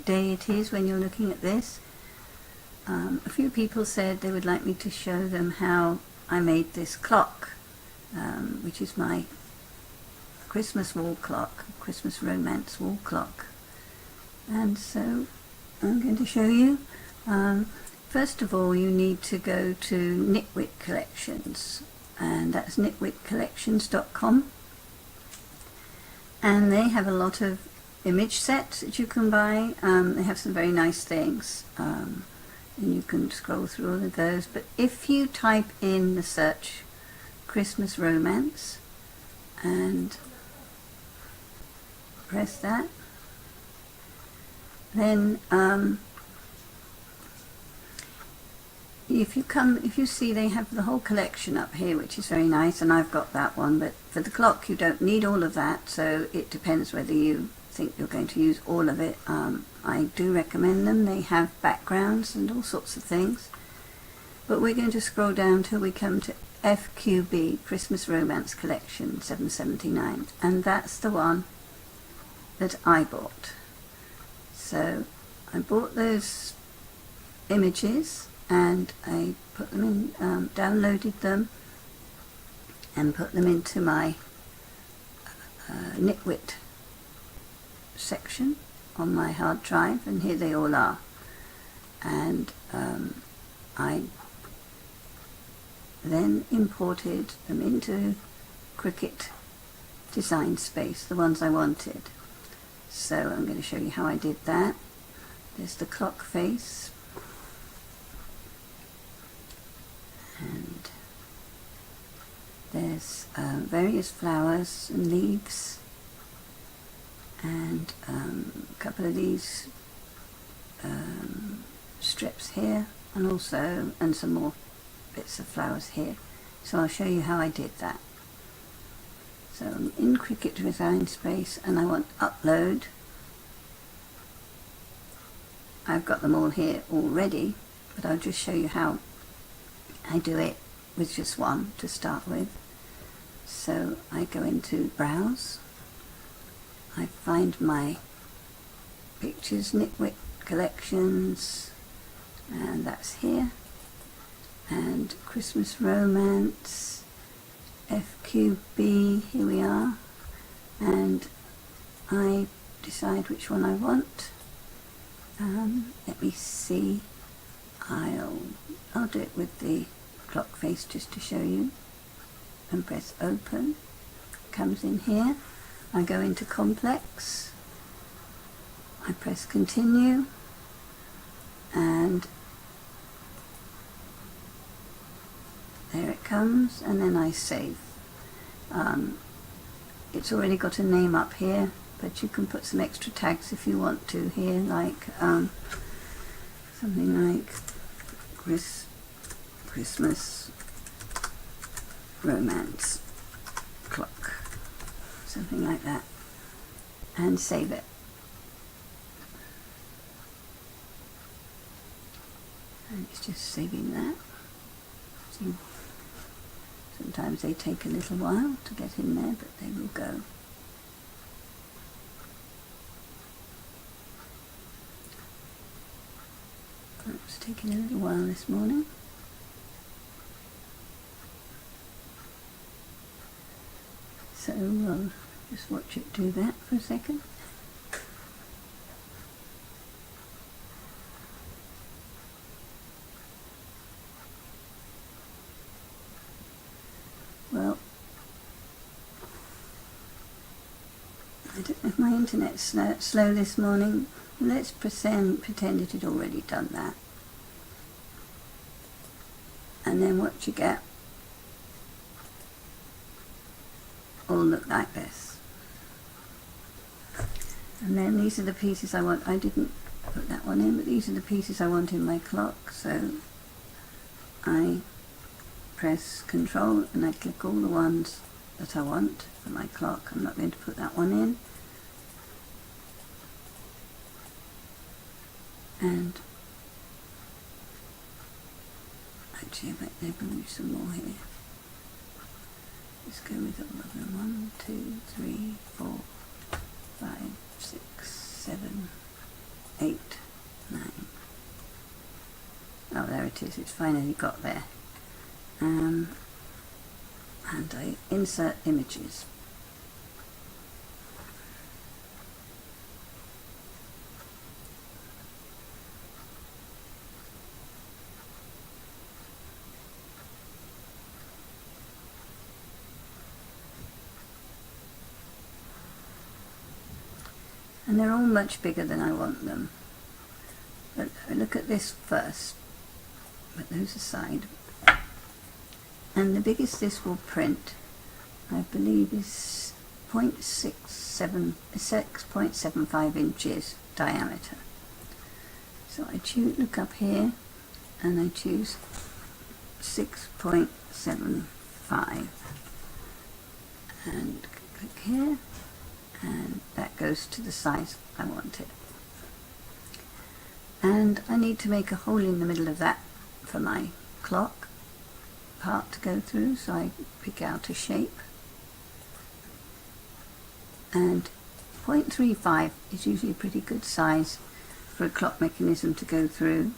day it is when you're looking at this. A few people said they would like me to show them how I made this clock, which is my Christmas wall clock, Christmas romance wall clock. And so I'm going to show you. First of all, you need to go to Knitwit Collections, and that's knitwitcollections.com, and they have a lot of image sets that you can buy. They have some very nice things, and you can scroll through all of those. But if you type in the search Christmas romance and press that, then if you see, they have the whole collection up here, which is very nice, and I've got that one. But for the clock you don't need all of that, so it depends whether you think you're going to use all of it. I do recommend them. They have backgrounds and all sorts of things. But we're going to scroll down till we come to FQB, Christmas Romance Collection 779, and that's the one that I bought. So I bought those images and I put them in, downloaded them and put them into my Knitwit section on my hard drive, and here they all are. And I then imported them into Cricut Design Space, the ones I wanted. So I'm going to show you how I did that. There's the clock face, and there's various flowers and leaves, and a couple of these strips here, and some more bits of flowers here. So I'll show you how I did that. So I'm in Cricut Design Space and I want upload. I've got them all here already, but I'll just show you how I do it with just one to start with. So I go into Browse, I find my pictures, Knitwit Collections, and that's here, and Christmas Romance, FQB, here we are, and I decide which one I want. Let me see, I'll do it with the clock face just to show you, and press open. It comes in here. I go into complex, I press continue, and there it comes, and then I save. It's already got a name up here, but you can put some extra tags if you want to here, like something like Christmas Romance Clock, something like that, and save it. And it's just saving that. See, sometimes they take a little while to get in there, but they will go. It's taking a little while this morning. So we'll just watch it do that for a second. Well, I don't know if my internet's slow this morning. Let's pretend it had already done that. And then what you get all look like this. And then these are the pieces I want. I didn't put that one in, but these are the pieces I want in my clock. So I press Control and I click all the ones that I want for my clock. I'm not going to put that one in. And actually, there will be some more here. Let's go with all of them. 1, 2, 3, 4, 5, 6, 7, 8, 9. Oh, there it is, it's finally got there. And I insert images. And they're all much bigger than I want them. But look at this first. Put those aside. And the biggest this will print, I believe, is 6.75 inches diameter. So I look up here and I choose 6.75 and click here, and that goes to the size I want it. And I need to make a hole in the middle of that for my clock part to go through, so I pick out a shape, and 0.35 is usually a pretty good size for a clock mechanism to go through.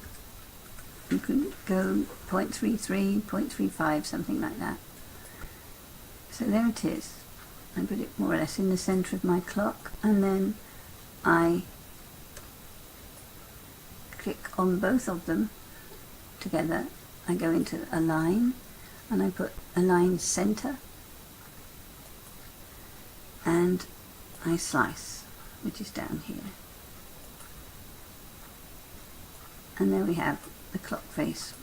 You can go 0.33, 0.35, something like that. So there it is. I put it more or less in the centre of my clock, and then I click on both of them together. I go into Align and I put Align Centre, and I slice, which is down here. And there we have the clock face.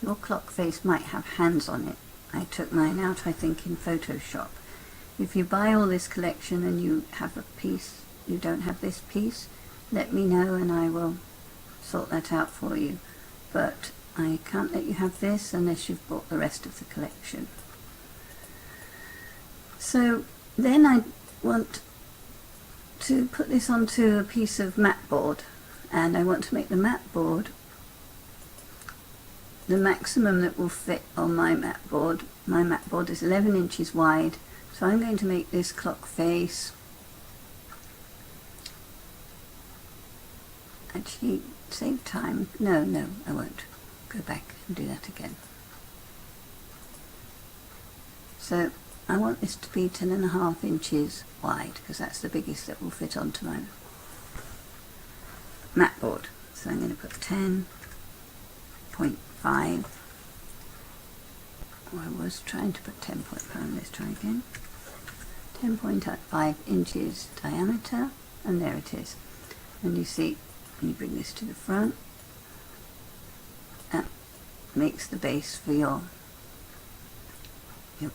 Your clock face might have hands on it. I took mine out, I think, in Photoshop. If you buy all this collection and you have a piece, you don't have this piece, let me know and I will sort that out for you. But I can't let you have this unless you've bought the rest of the collection. So then I want to put this onto a piece of mat board, and I want to make the mat board the maximum that will fit on my mat board. My mat board is 11 inches wide, so I'm going to make this clock face, actually save time, no I won't, go back and do that again. So I want this to be 10.5 inches wide, because that's the biggest that will fit onto my mat board. So I'm going to put 10.5. I was trying to put 10.5, let's try again. 10.5 inches diameter, and there it is. And you see, when you bring this to the front, that makes the base for your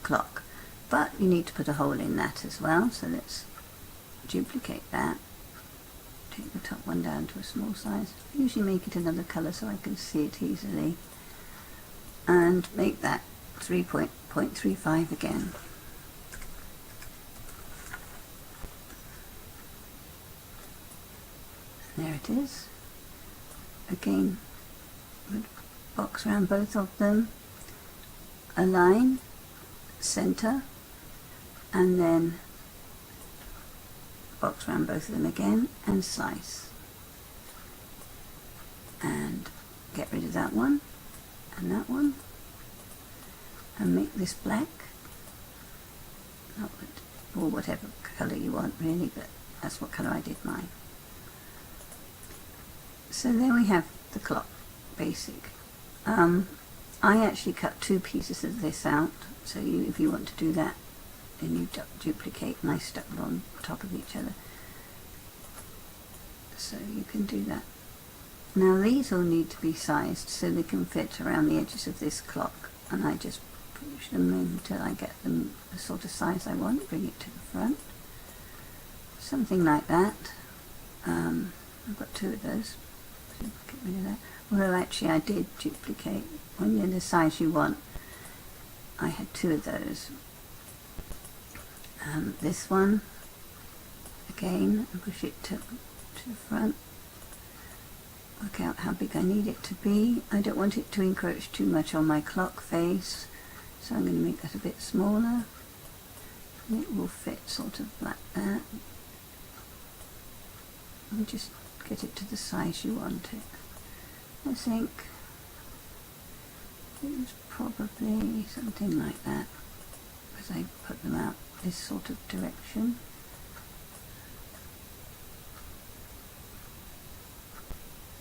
clock. But you need to put a hole in that as well, so let's duplicate that. Take the top one down to a small size. Usually make it another colour so I can see it easily. And make that 3.35 again. There it is. Again, box around both of them, align, center, and then box around both of them again and slice. And get rid of that one and that one, and make this black, or whatever colour you want really, but that's what colour I did mine. So there we have the clock, basic. I actually cut 2 pieces of this out, so if you want to do that, then you duplicate, and I stuck them on top of each other. So you can do that. Now these all need to be sized so they can fit around the edges of this clock, and I just push them in until I get them the sort of size I want, bring it to the front. Something like that. I've got 2 of those, so get rid of that. Although actually I did duplicate, when you're the size you want, I had 2 of those. This one, again, and push it to the front. Work out how big I need it to be. I don't want it to encroach too much on my clock face, so I'm going to make that a bit smaller. And it will fit sort of like that. and just get it to the size you want it. I think it was probably something like that, because I put them out this sort of direction.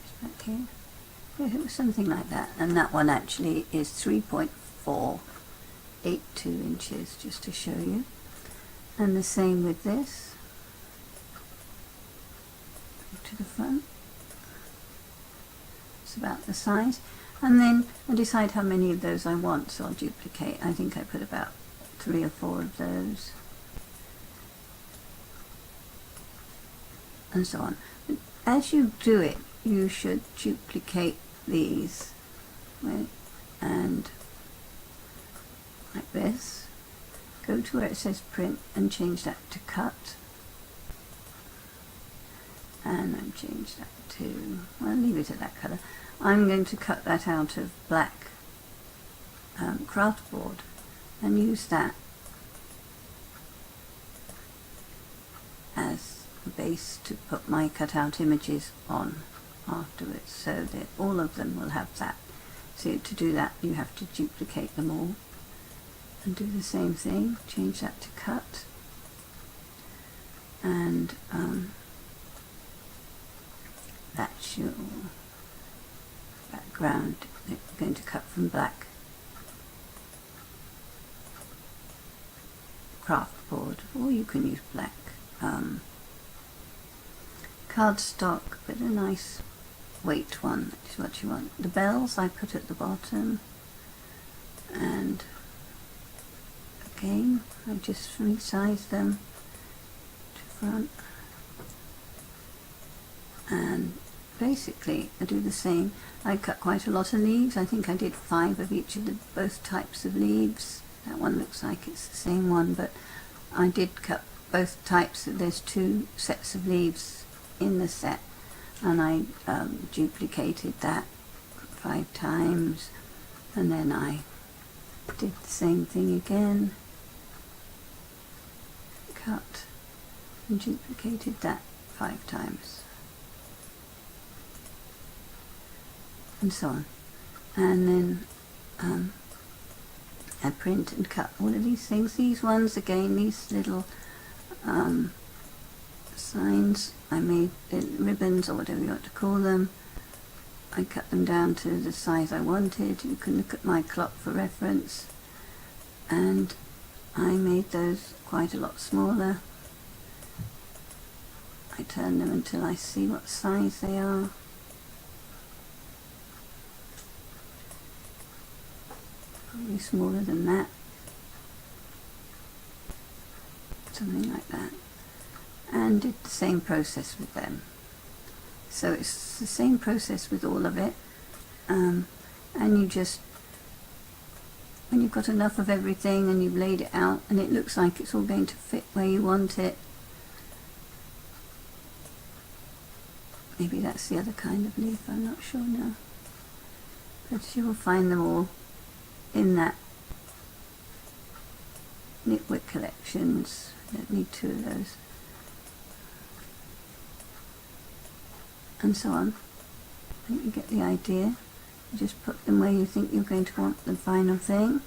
Just back here. Yeah, it was something like that, and that one actually is 3.482 inches, just to show you. And the same with this. To the front. It's about the size. And then I decide how many of those I want, so I'll duplicate. I think I put about 3 or 4 of those. And so on. But as you do it, you should duplicate these, right? And like this. Go to where it says print and change that to cut. And I'll change that to, well, leave it at that colour. I'm going to cut that out of black craft board and use that as a base to put my cutout images on afterwards, so that all of them will have that. So to do that you have to duplicate them all and do the same thing, change that to cut, and that's your background. They're going to cut from black craft board, or you can use black cardstock, but a nice weight one is what you want. The bells I put at the bottom, and again I just resize them to front, and basically I do the same. I cut quite a lot of leaves. I think I did 5 of each of the both types of leaves. That one looks like it's the same one, but I did cut both types. There's 2 sets of leaves in the set, and I duplicated that 5 times, and then I did the same thing again, cut and duplicated that 5 times, and so on. And then I print and cut all of these things. These ones, again, these little signs I made, ribbons or whatever you want to call them, I cut them down to the size I wanted. You can look at my clock for reference, and I made those quite a lot smaller. I turn them until I see what size they are. Probably smaller than that, something like that, and did the same process with them. So it's the same process with all of it, and you just, when you've got enough of everything and you've laid it out and it looks like it's all going to fit where you want it, maybe that's the other kind of leaf, I'm not sure now, but you will find them all in that Knitwick collections. I don't need 2 of those, and so on. I think you get the idea. You just put them where you think you're going to want the final thing,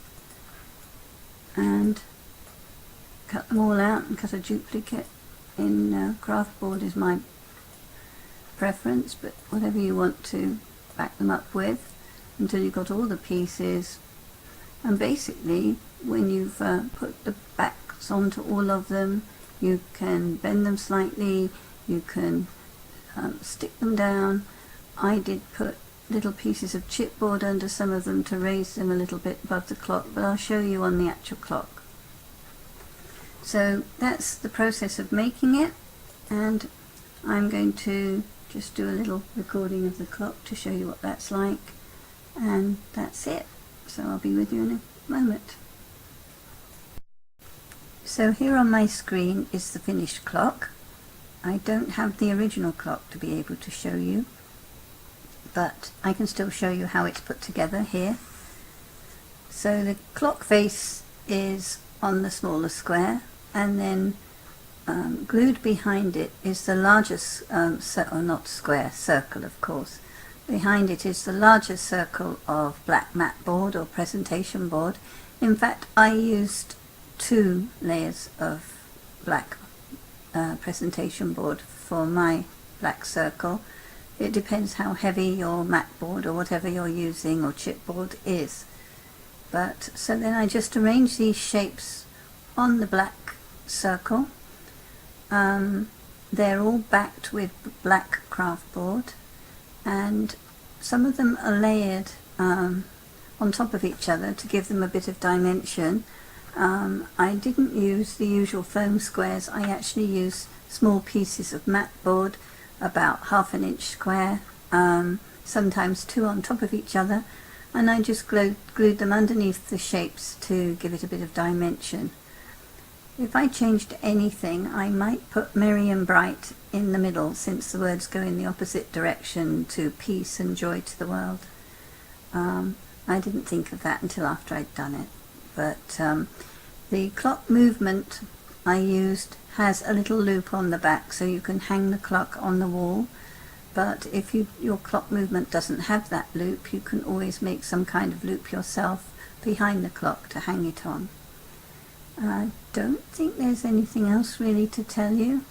and cut them all out and cut a duplicate. In craft board is my preference, but whatever you want to back them up with until you've got all the pieces. And basically, when you've put the backs onto all of them, you can bend them slightly, you can stick them down. I did put little pieces of chipboard under some of them to raise them a little bit above the clock, but I'll show you on the actual clock. So that's the process of making it, and I'm going to just do a little recording of the clock to show you what that's like, and that's it. So I'll be with you in a moment. So here on my screen is the finished clock. I don't have the original clock to be able to show you, but I can still show you how it's put together here. So the clock face is on the smaller square, and then glued behind it is the largest, or not square, circle of course. Behind it is the largest circle of black mat board or presentation board. In fact, I used 2 layers of black presentation board for my black circle. It depends how heavy your mat board or whatever you're using or chipboard is. But so then I just arrange these shapes on the black circle. They're all backed with black craft board, and some of them are layered on top of each other to give them a bit of dimension. I didn't use the usual foam squares. I actually used small pieces of mat board, about 1/2 inch square, sometimes 2 on top of each other, and I just glued them underneath the shapes to give it a bit of dimension. If I changed anything, I might put merry and bright in the middle, since the words go in the opposite direction to peace and joy to the world. I didn't think of that until after I'd done it. But the clock movement I used has a little loop on the back, so you can hang the clock on the wall. But if your clock movement doesn't have that loop, you can always make some kind of loop yourself behind the clock to hang it on. I don't think there's anything else really to tell you.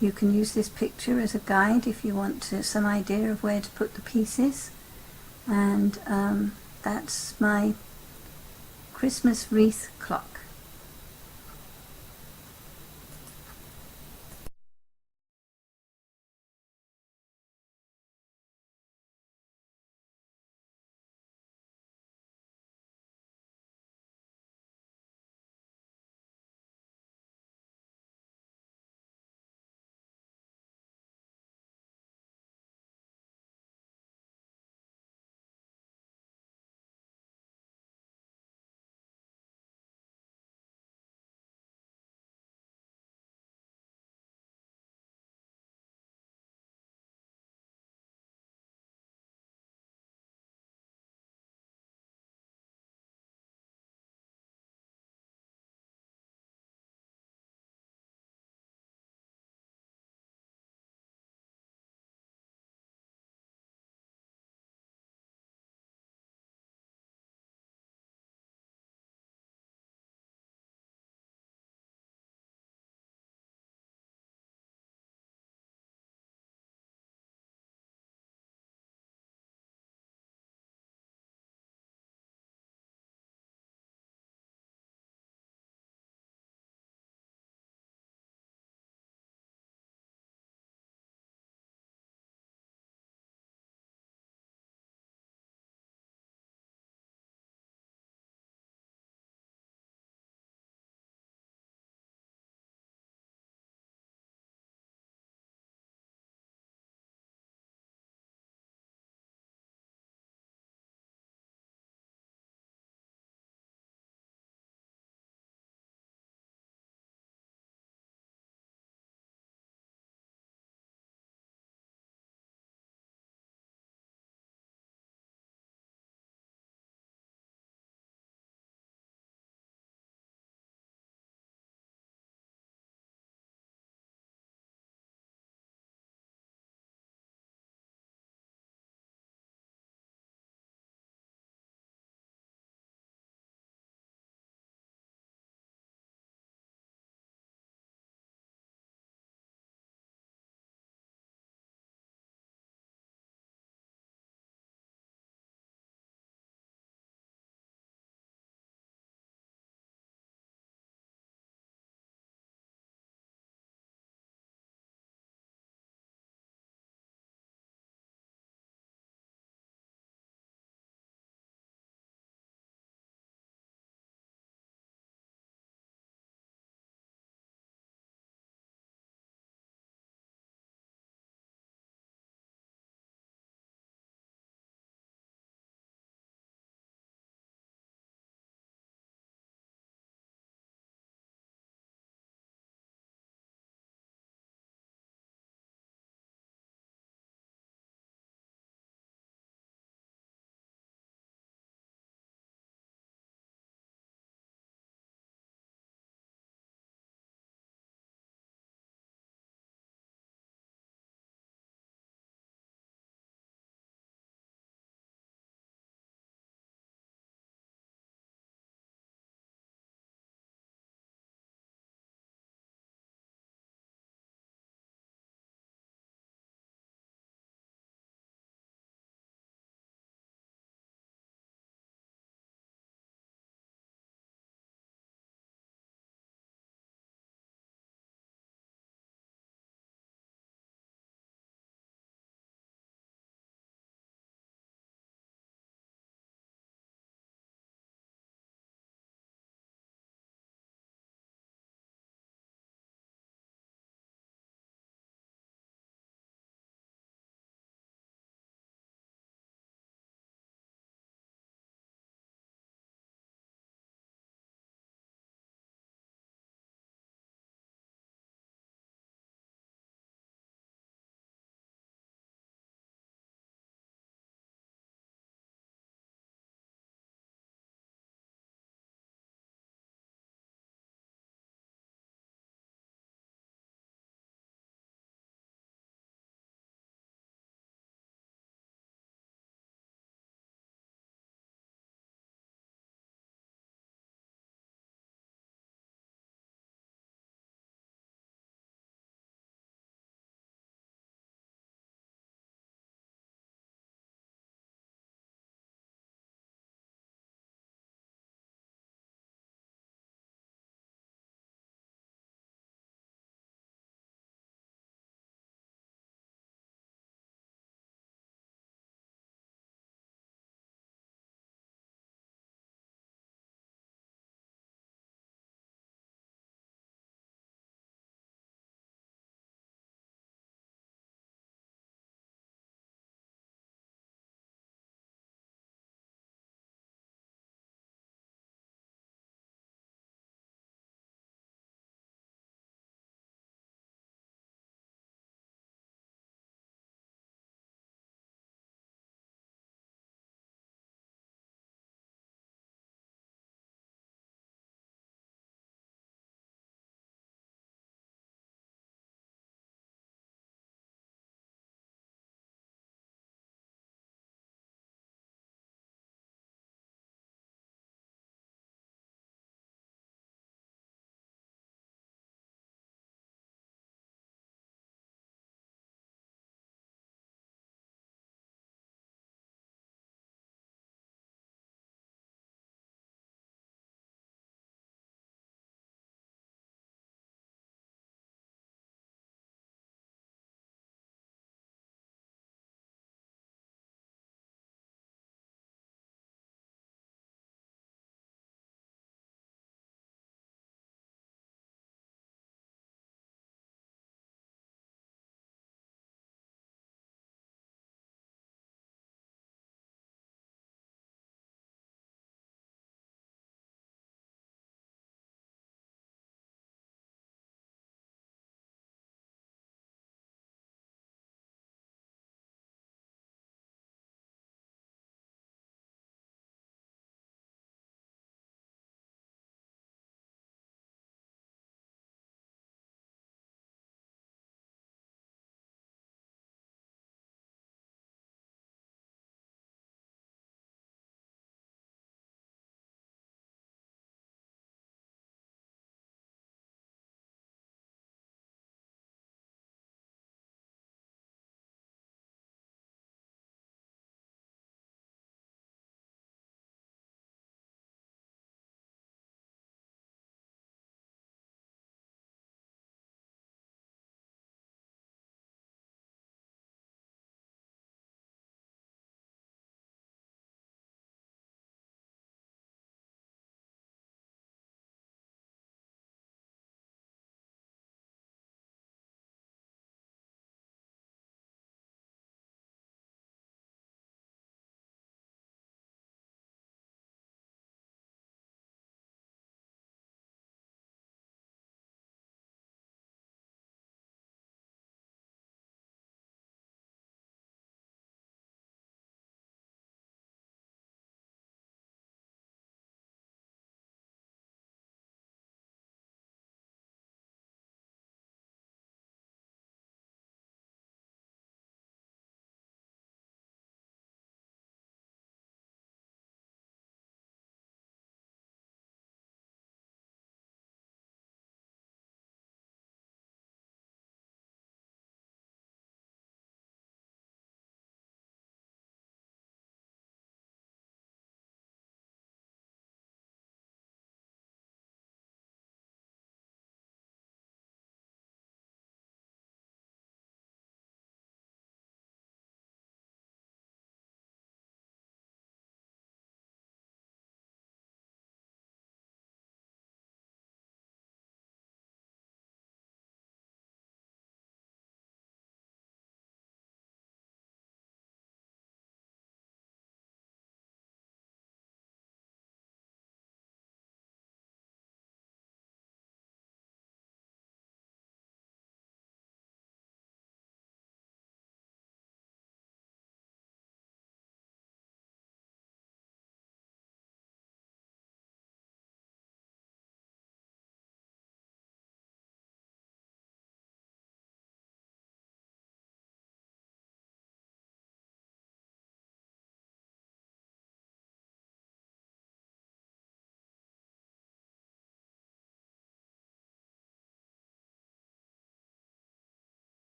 You can use this picture as a guide if you want some idea of where to put the pieces. And that's my Christmas wreath clock.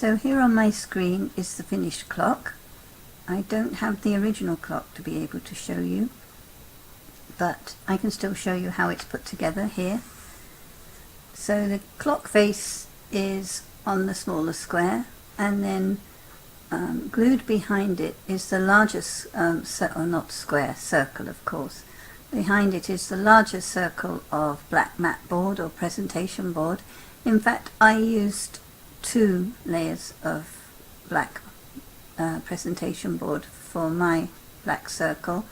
So here on my screen is the finished clock. I don't have the original clock to be able to show you, but I can still show you how it's put together here. So the clock face is on the smaller square, and then glued behind it is the largest, or not square, circle of course. Behind it is the larger circle of black mat board or presentation board. In fact, I used 2 layers of black presentation board for my black circle.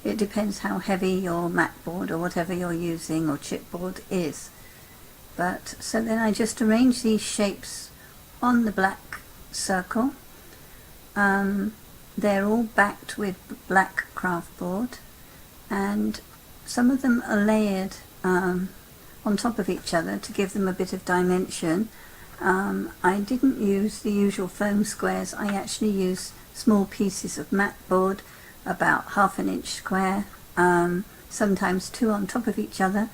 It depends how heavy your mat board or whatever you're using or chipboard is. But so then I just arrange these shapes on the black circle. They're all backed with black craft board, and some of them are layered on top of each other to give them a bit of dimension. I didn't use the usual foam squares. I actually used small pieces of mat board, about 1/2 inch square, sometimes 2 on top of each other,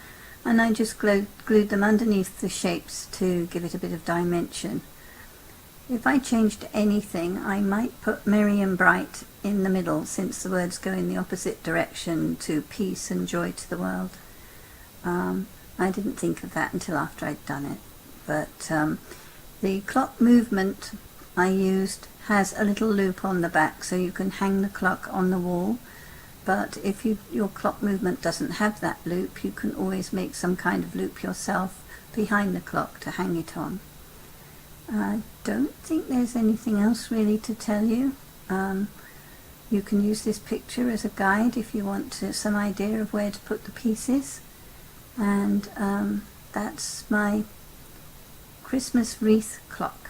and I just glued them underneath the shapes to give it a bit of dimension. If I changed anything, I might put merry and bright in the middle, since the words go in the opposite direction to peace and joy to the world. I didn't think of that until after I'd done it. But the clock movement I used has a little loop on the back, so you can hang the clock on the wall. But if your clock movement doesn't have that loop, you can always make some kind of loop yourself behind the clock to hang it on. I don't think there's anything else really to tell you. You can use this picture as a guide if you want some idea of where to put the pieces. And that's my Christmas wreath clock.